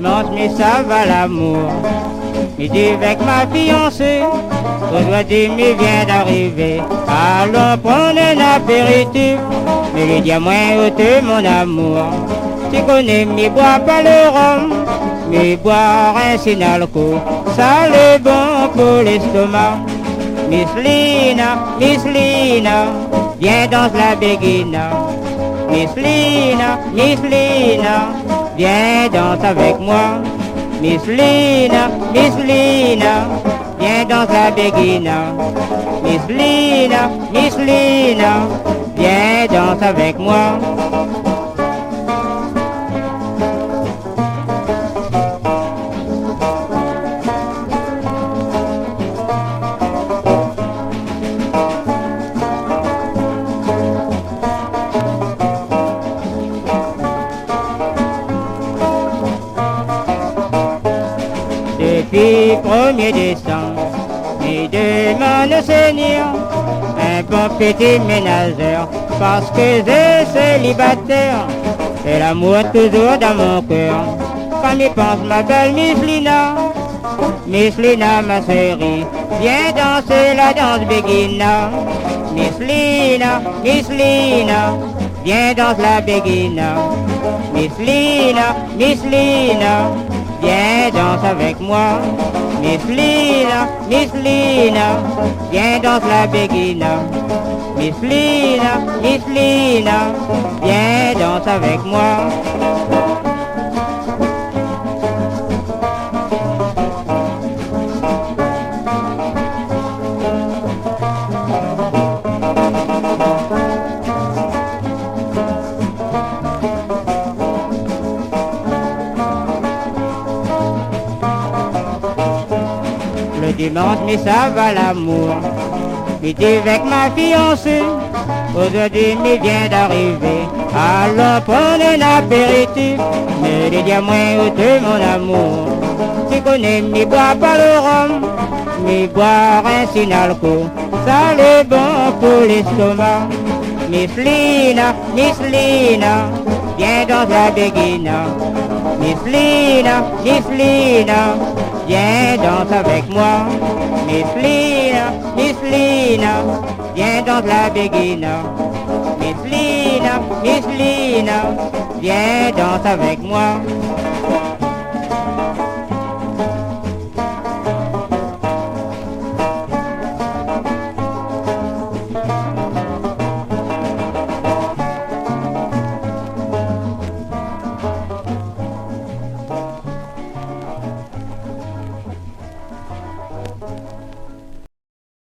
dimanche, mais ça va l'amour. Midi avec ma fiancée, aujourd'hui mais vient d'arriver. Allons prendre un apéritif, mais lui dis moi ôter mon amour. Tu connais, mais bois pas le rhum, mais boire un sinalco, ça l'est bon pour l'estomac. Miss Lina, viens dans la béguina. Miss Lina, viens danse avec moi. Miss Lina, viens dans la béguina. Miss Lina, viens danse avec moi. Depuis 1er décembre, il demande au Seigneur un bon petit ménageur, parce que je suis célibataire et l'amour toujours dans mon cœur. Quand j'y pense, ma belle Miss Lina, ma chérie, viens danser la danse béguina. Miss Lina, viens danser la béguina. Miss Lina, viens danser avec moi. Miss Lina, viens danser la béguina. Miss Lina, viens danser avec moi. Le dimanche, mais ça va l'amour. Midi avec ma fiancée, aujourd'hui mais vient d'arriver. Allons prendre un apéritif, mais les diamants de mon amour. Tu connais, mais bois pas le rhum, mais boire un sinalco, ça l'est bon pour l'estomac. Miss Lina, viens dans la béguina. Miss Lina, viens danse avec moi. Miss Lina, viens dans la béguina. Miss Lina, viens danse avec moi.